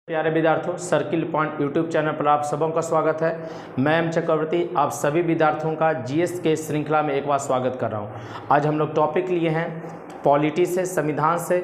प्यारे विद्यार्थियों, circle point YouTube channel पर आप सबों का स्वागत है। मैं एम चक्रवर्ती आप सभी विद्यार्थियों का जीएस के श्रृंखला में एक बार स्वागत कर रहा हूं। आज हम लोग टॉपिक लिए हैं पॉलिटी से, संविधान से।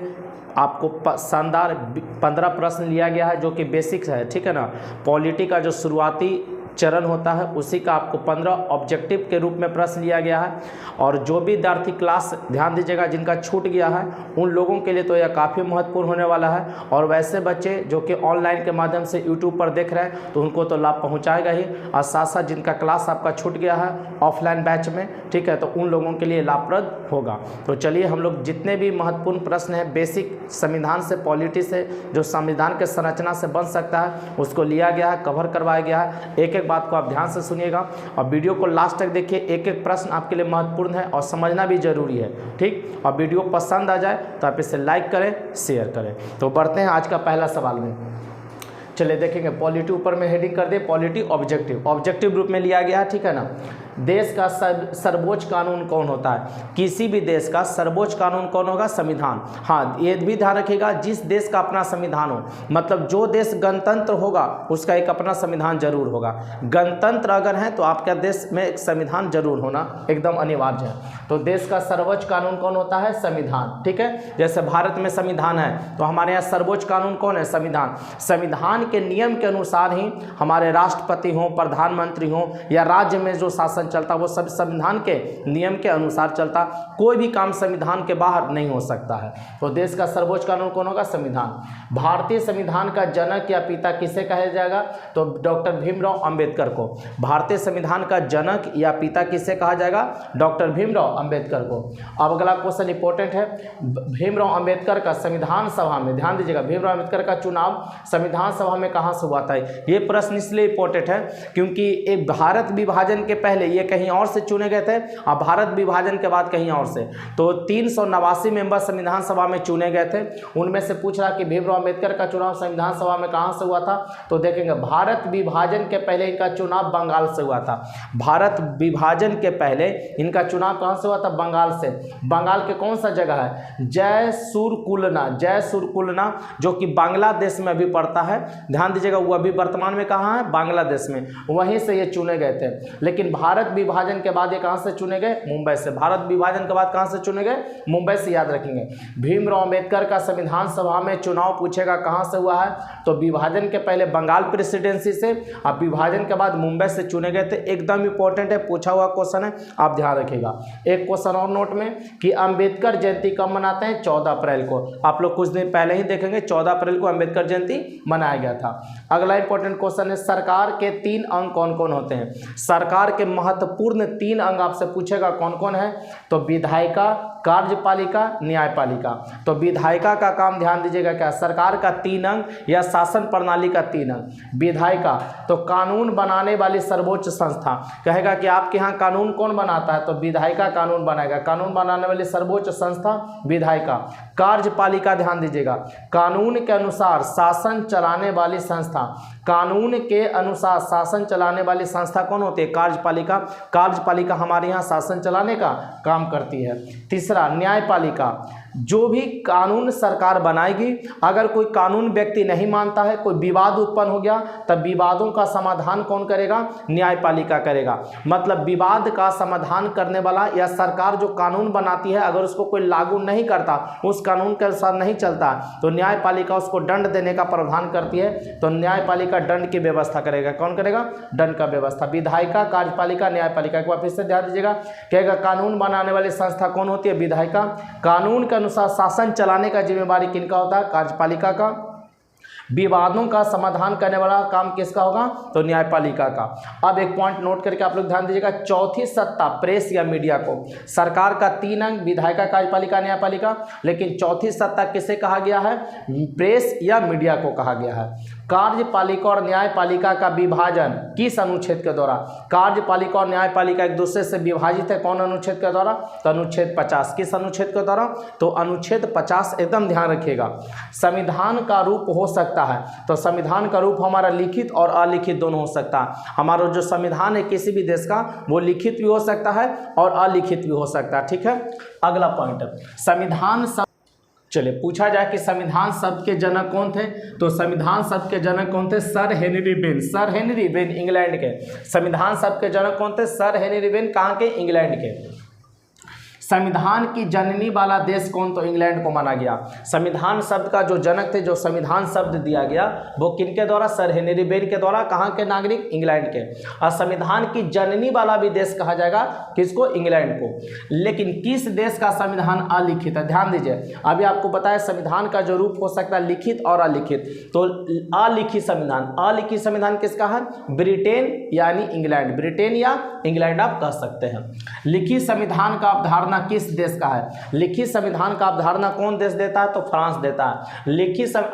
आपको शानदार 15 प्रश्न लिया गया है जो कि बेसिक्स है, ठीक है ना। पॉलिटी का जो शुरुआती चरण होता है उसी का आपको 15 ऑब्जेक्टिव के रूप में प्रश्न लिया गया है। और जो भी विद्यार्थी क्लास ध्यान दीजिएगा जिनका छूट गया है उन लोगों के लिए तो यह काफ़ी महत्वपूर्ण होने वाला है। और वैसे बच्चे जो कि ऑनलाइन के माध्यम से यूट्यूब पर देख रहे हैं तो उनको तो लाभ पहुंचाएगा ही, और साथ साथ जिनका क्लास आपका छूट गया है ऑफलाइन बैच में, ठीक है, तो उन लोगों के लिए लाभप्रद होगा। तो चलिए हम लोग जितने भी महत्वपूर्ण प्रश्न हैं बेसिक संविधान से, पॉलिटी से, जो संविधान के संरचना से बन सकता है उसको लिया गया है, कवर करवाया गया है। एक एक बात को आप ध्यान से सुनिएगा और वीडियो को लास्ट तक देखिए। एक एक प्रश्न आपके लिए महत्वपूर्ण है और समझना भी जरूरी है, ठीक। और वीडियो पसंद आ जाए तो आप इसे लाइक करें, शेयर करें। तो बढ़ते हैं आज का पहला सवाल में। चलिए देखेंगे, पॉलिटी ऊपर में हेडिंग कर दे, पॉलिटी ऑब्जेक्टिव, ऑब्जेक्टिव रूप में लिया गया है, ठीक है ना। देश का सर्वोच्च कानून कौन होता है? किसी भी देश का सर्वोच्च कानून कौन होगा? संविधान। हाँ, ये भी ध्यान रखिएगा, जिस देश का अपना संविधान हो, मतलब जो देश गणतंत्र होगा उसका एक अपना संविधान जरूर होगा। गणतंत्र अगर है तो आपका देश में एक संविधान जरूर होना एकदम अनिवार्य है। तो देश का सर्वोच्च कानून कौन होता है? संविधान, ठीक है। जैसे भारत में संविधान है तो हमारे यहाँ सर्वोच्च कानून कौन है? संविधान। संविधान के नियम के अनुसार ही हमारे राष्ट्रपति हों, प्रधानमंत्री हों या राज्य में जो शासन चलता वो सब संविधान के नियम के अनुसार चलता। कोई भी काम संविधान के बाहर नहीं हो सकता है। तो देश का सर्वोच्च कानून कौन होगा? संविधान। भारतीय संविधान का जनक या पिता किसे कहा जाएगा? तो डॉक्टर भीमराव अंबेडकर को। भारतीय संविधान का जनक या पिता किसे कहा जाएगा? डॉक्टर भीमराव अंबेडकर को। अब अगला क्वेश्चन इंपॉर्टेंट है। भीमराव अंबेडकर का संविधान सभा में, ध्यान दीजिएगा, भीमराव अंबेडकर का चुनाव संविधान सभा में कहां से हुआ था? ये प्रश्न इसलिए इंपॉर्टेंट है क्योंकि एक भारत विभाजन के पहले ये कहीं और से चुने गए थे और भारत विभाजन के बाद कहीं और से। तो 389 मेंबर संविधान सभा में चुने गए थे। उनमें से पूछ रहा कि भीमराव अंबेडकर का चुनाव संविधान सभा में कहां से हुआ था? तो देखेंगे, भारत विभाजन के पहले इनका चुनाव बंगाल से हुआ था। भारत विभाजन के पहले इनका चुनाव कहां से हुआ था? बंगाल से। बंगाल के कौन सा जगह है? जयसुरकुलना, जयसुरकुलना, जो कि बांग्लादेश में अभी पड़ता है। ध्यान दीजिएगा, वो अभी वर्तमान में कहाँ है? बांग्लादेश में। वहीं से ये चुने गए थे। लेकिन भारत विभाजन के बाद ये कहां से चुने गए? मुंबई से। भारत विभाजन के बाद कहां से चुने गए? मुंबई से, याद रखेंगे। भीमराव अंबेडकर का संविधान सभा में चुनाव पूछेगा कहां से हुआ है? तो विभाजन के पहले बंगाल प्रेसिडेंसी से, अब विभाजन के बाद मुंबई से चुने गए थे। एकदम इंपॉर्टेंट है, पूछा हुआ क्वेश्चन है, आप ध्यान रखिएगा। एक क्वेश्चन और नोट में कि अंबेडकर जयंती कब मनाते हैं? 14 अप्रैल को। आप लोग कुछ दिन पहले ही देखेंगे 14 अप्रैल को अंबेडकर जयंती मनाया गया था। अगला इंपॉर्टेंट क्वेश्चन है, सरकार के 3 अंग कौन कौन होते हैं? सरकार के महत्वपूर्ण 3 अंग आपसे पूछेगा कौन कौन है? तो विधायिका, कार्यपालिका, न्यायपालिका। तो विधायिका का काम ध्यान दीजिएगा क्या? सरकार का 3 अंग या शासन प्रणाली का 3 अंग। विधायिका तो कानून बनाने वाली सर्वोच्च संस्था, कहेगा कि आपके यहाँ कानून कौन बनाता है? तो विधायिका कानून बनाएगा। कानून बनाने वाली सर्वोच्च संस्था विधायिका। कार्यपालिका ध्यान दीजिएगा, कानून के अनुसार शासन चलाने वाली संस्था। कानून के अनुसार शासन चलाने वाली संस्था कौन होती है? कार्यपालिका। कार्यपालिका हमारे यहाँ शासन चलाने का काम करती है। तीसरा, न्यायपालिका, जो भी कानून सरकार बनाएगी, अगर कोई कानून व्यक्ति नहीं मानता है, कोई विवाद उत्पन्न हो गया, तब विवादों का समाधान कौन करेगा? न्यायपालिका करेगा। मतलब विवाद का समाधान करने वाला या सरकार जो कानून बनाती है अगर उसको कोई लागू नहीं करता, उस कानून के अनुसार नहीं चलता, तो न्यायपालिका उसको दंड देने का प्रावधान करती है। तो न्यायपालिका दंड की व्यवस्था करेगा। कौन करेगा? दंड का व्यवस्था। विधायिका, कार्यपालिका, न्यायपालिका। एक बार फिर से ध्यान दीजिएगा, कहेगा कानून बनाने वाली संस्था कौन होती है? विधायिका। कानून के अनुसार शासन चलाने का जिम्मेवारी किनका होता है? कार्यपालिका का। विवादों का समाधान करने वाला काम किसका होगा? तो न्यायपालिका का। अब एक पॉइंट नोट करके आप लोग ध्यान दीजिएगा, चौथी सत्ता प्रेस या मीडिया को। सरकार का 3 अंग, विधायिका, कार्यपालिका, न्यायपालिका, लेकिन चौथी सत्ता किसे कहा गया है? प्रेस या मीडिया को कहा गया है। कार्यपालिका और न्यायपालिका का विभाजन किस अनुच्छेद के द्वारा? कार्यपालिका और न्यायपालिका एक दूसरे से विभाजित है, कौन अनुच्छेद के द्वारा? तो अनुच्छेद 50। किस अनुच्छेद के द्वारा? तो अनुच्छेद 50। एकदम ध्यान रखिएगा। संविधान का रूप हो सकता है, तो संविधान का रूप हमारा लिखित और अलिखित दोनों हो सकता है। हमारा जो संविधान है किसी भी देश का, वो लिखित भी हो सकता है और अलिखित भी हो सकता है, ठीक है। अगला पॉइंट, संविधान चलिए पूछा जाए कि संविधान शब्द के जनक कौन थे, तो संविधान शब्द के जनक कौन थे? Sir Henry Ben. Sir Henry Ben England के। संविधान शब्द के जनक कौन थे? Sir Henry Ben. कहाँ के? इंग्लैंड के। संविधान की जननी वाला देश कौन? तो इंग्लैंड को माना गया। संविधान शब्द का जो जनक थे, जो संविधान शब्द दिया गया वो किनके द्वारा? सर हेनरी बेन के द्वारा। कहाँ के नागरिक? इंग्लैंड के। और संविधान की जननी वाला भी देश कहा जाएगा किसको? इंग्लैंड को। लेकिन किस देश का संविधान अलिखित है? ध्यान दीजिए, अभी आपको बताया संविधान का जो रूप हो सकता है लिखित और अलिखित। तो अलिखित संविधान, अलिखित संविधान किसका है? ब्रिटेन यानी इंग्लैंड। ब्रिटेन या इंग्लैंड आप कह सकते हैं। लिखित संविधान का अवधारणा किस देश का है? लिखित संविधान का अवधारणा कौन देश देता है? तो फ्रांस देता है।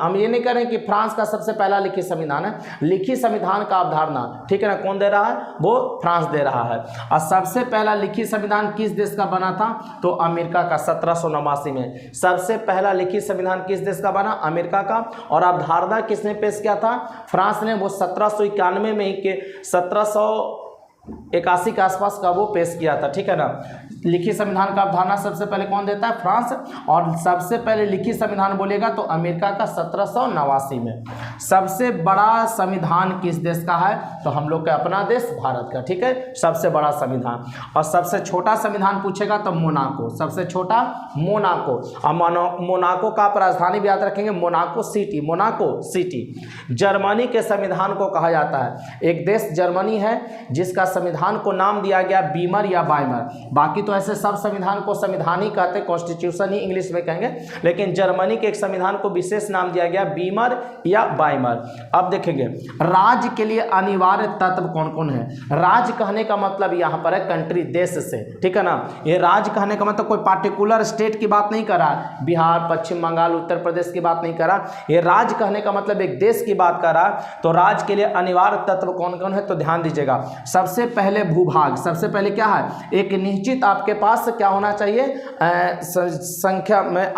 हम ये नहीं कह रहे कि फ्रांस का सबसे पहला लिखित संविधान है। लिखित संविधान का अवधारणा, ठीक है ना, कौन दे रहा है? वो फ्रांस दे रहा है। और सबसे पहला लिखित संविधान किस देश का बना था? तो अमेरिका का 1789 में। सबसे पहला लिखित संविधान किस देश का बना? अमेरिका का। और अवधारणा किसने पेश किया था? फ्रांस ने। वो 1791 में ही के 1781 के आसपास का वो पेश किया था, ठीक है ना। लिखित संविधान का अवधारणा सबसे पहले कौन देता है? फ्रांस। और सबसे पहले लिखित संविधान बोलेगा तो अमेरिका का 1789 में। सबसे बड़ा संविधान किस देश का है? तो हम लोग का अपना देश भारत का, ठीक है, सबसे बड़ा संविधान। और सबसे छोटा संविधान पूछेगा तो मोनाको। सबसे छोटा मोनाको। और मोनाको का आप राजधानी भी याद रखेंगे, Monaco city. Monaco city. Germany के संविधान को कहा जाता है, एक देश जर्मनी है जिसका संविधान को नाम दिया गया बीमर या बाइमर। बाकी तो ऐसे सब संविधान को संविधान ही कहते, कॉन्स्टिट्यूशन ही इंग्लिश में कहेंगे, लेकिन जर्मनी के एक संविधान को विशेष नाम दिया गया बीमर या बाइमर। अब देखेंगे राज्य के लिए अनिवार्य तत्व कौन कौन है। राज्य कहने का मतलब यहाँ पर है कंट्री, देश से, ठीक है ना। ये राज्य कहने का मतलब कोई पार्टिकुलर स्टेट की बात नहीं कर रहा, बिहार, पश्चिम बंगाल, उत्तर प्रदेश की बात नहीं कर रहा। ये राज्य कहने का मतलब एक देश की बात कर रहा। तो राज्य के लिए अनिवार्य तत्व कौन कौन है? तो ध्यान दीजिएगा, सबसे पहले भूभाग। सबसे पहले क्या है? एक निश्चित आपके पास क्या होना चाहिए? संख्या में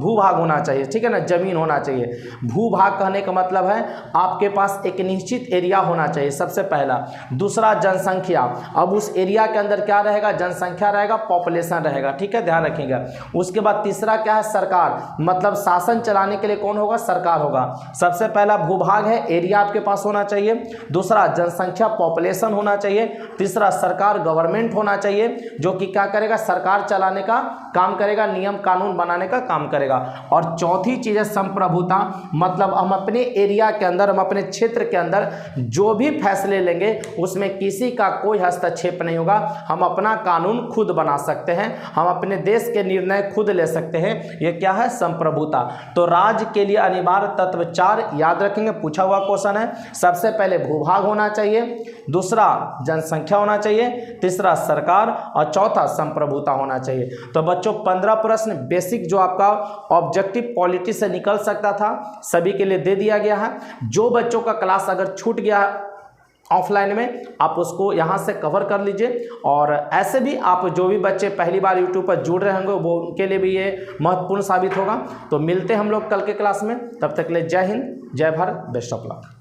भूभाग होना चाहिए, ठीक है ना, जमीन होना चाहिए। भूभाग कहने का मतलब है आपके पास एक निश्चित एरिया होना चाहिए, सबसे पहला। दूसरा जनसंख्या। अब उस एरिया के अंदर क्या रहेगा? जनसंख्या रहेगा, पॉपुलेशन रहेगा, ठीक है, ध्यान रखिएगा। उसके बाद तीसरा क्या है? सरकार, मतलब शासन चलाने के लिए कौन होगा? सरकार होगा। सबसे पहला भूभाग है, एरिया आपके पास होना चाहिए। दूसरा जनसंख्या, पॉपुलेशन होना चाहिए। तीसरा सरकार, गवर्नमेंट होना चाहिए, जो कि क्या करेगा? सरकार चलाने का काम करेगा, नियम कानून बनाने का काम करेगा। और चौथी चीज है संप्रभुता, मतलब हम अपने एरिया के अंदर, हम अपने क्षेत्र के अंदर जो भी फैसले लेंगे उसमें किसी का कोई हस्तक्षेप नहीं होगा। हम अपना कानून खुद बना सकते हैं, हम अपने देश के निर्णय खुद ले सकते हैं। ये क्या है? संप्रभुता। तो राज्य के लिए अनिवार्य तत्व 4 याद रखेंगे, पूछा हुआ क्वेश्चन है। सबसे पहले भूभाग होना चाहिए, दूसरा जनसंख्या होना चाहिए, तीसरा सरकार, और चौथा संप्रभुता होना चाहिए। तो बच्चों 15 प्रश्न बेसिक जो आपका ऑब्जेक्टिव पॉलिटी से निकल सकता था सभी के लिए दे दिया गया है। जो बच्चों का क्लास अगर छूट गया ऑफलाइन में, आप उसको यहाँ से कवर कर लीजिए। और ऐसे भी आप जो भी बच्चे पहली बार यूट्यूब पर जुड़ रहे होंगे वो उनके लिए भी ये महत्वपूर्ण साबित होगा। तो मिलते हैं हम लोग कल के क्लास में, तब तक के लिए जय हिंद, जय भारत, बेस्ट ऑफ लक।